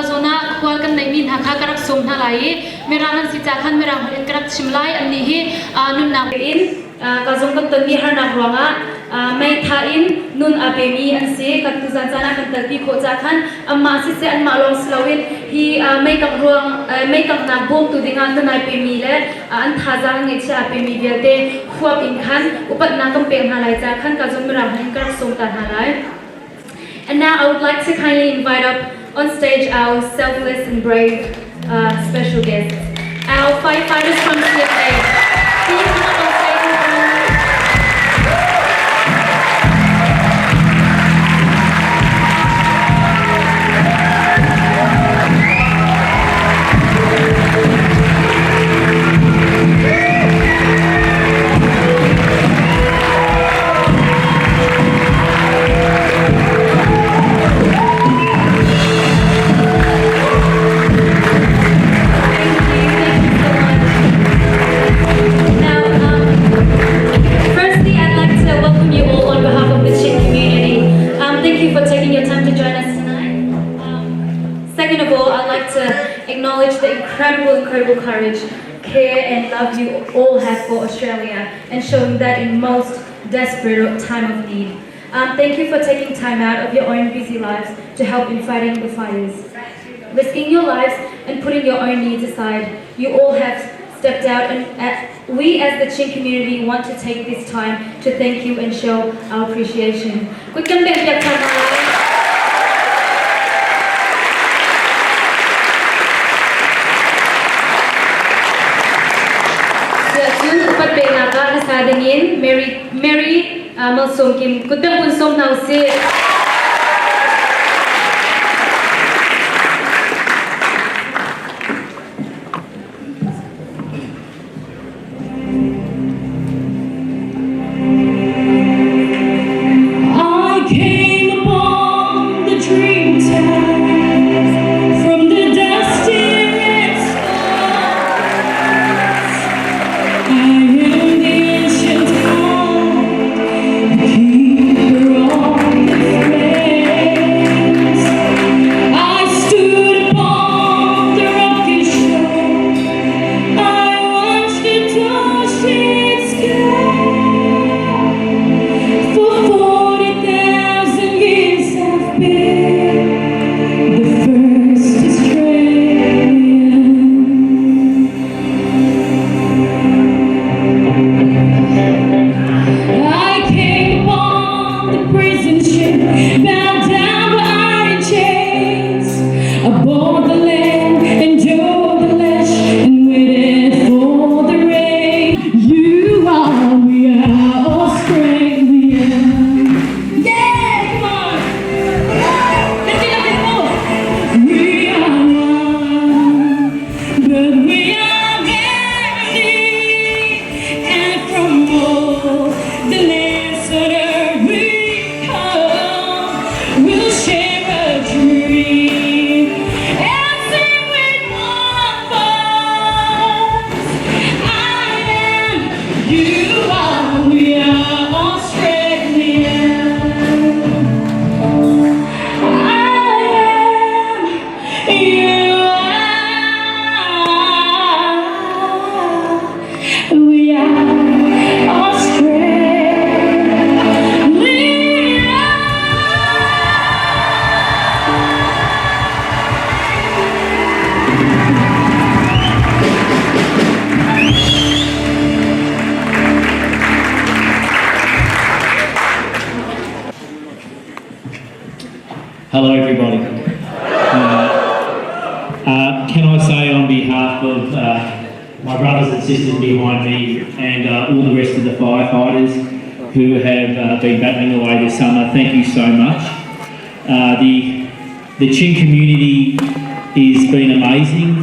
zona kual kan nai min hakha karak som na lai mera han si cha khan mera hol karak chimlai an ni hi nun na in ka zong kan tani har na ronga mai tha in nun apemi an se kan tu zan chana kan talpi kho cha khan amma si se an ma long slawin hi mai kam ruang mai kam na bom tu dinga tu nai pemi le an tha jang nge cha pemi viate khuap in khan upat na kam pe na lai cha khan ka zong mera hol karak som ta na lai. And now I would like to kindly invite up on stage our selfless and brave special guests, our firefighters from CFA. Please come up on stage with us. Second of all, I'd like to acknowledge the incredible courage, care and love you all have for Australia and showing that in most desperate time of need. Thank you for taking time out of your own busy lives to help in fighting the fires. Risking your lives and putting your own needs aside, you all have stepped out and we as the Chin community want to take this time to thank you and show our appreciation. Mary Malsom Kim Kutang Bunsom Now Si. Hello everybody. Can I say on behalf of my brothers and sisters behind me and all the rest of the firefighters who have been battling away this summer, thank you so much. The Chin community has been amazing.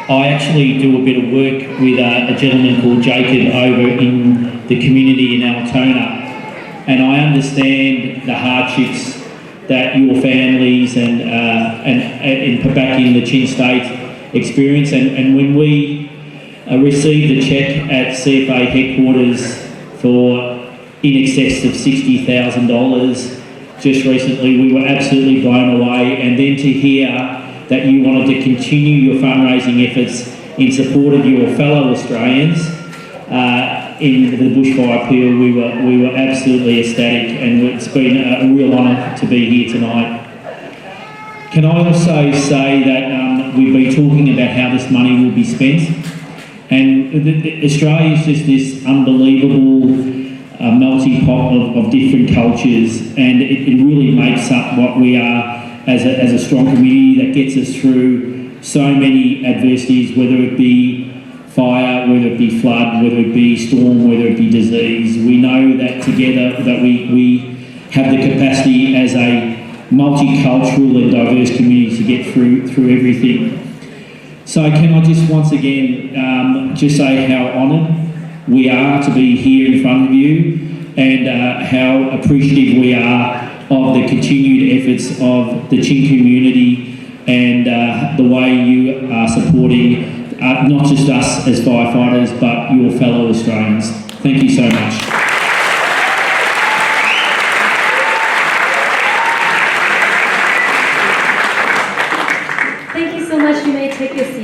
I actually do a bit of work with a gentleman called Jacob over in the community in Altona, and I understand the hardships that your families and back in the Chin State experience. And when we received a cheque at CFA headquarters for in excess of $60,000 just recently, we were absolutely blown away. And then to hear that you wanted to continue your fundraising efforts in support of your fellow Australians in the bushfire appeal, we were absolutely ecstatic, and it's been a real honour to be here tonight. Can I also say that we've been talking about how this money will be spent, and Australia is just this unbelievable melting pot of different cultures, and it really makes up what we are as a strong community that gets us through so many adversities, whether it be fire, whether it be flood, whether it be storm, whether it be disease. We know that together that we have the capacity as a multicultural and diverse community to get through everything. So can I just once again just say how honoured we are to be here in front of you, and how appreciative we are of the continued efforts of the Chin community, and the way you are supporting not just us as firefighters, but your fellow Australians. Thank you so much. Thank you so much. You may take your seat.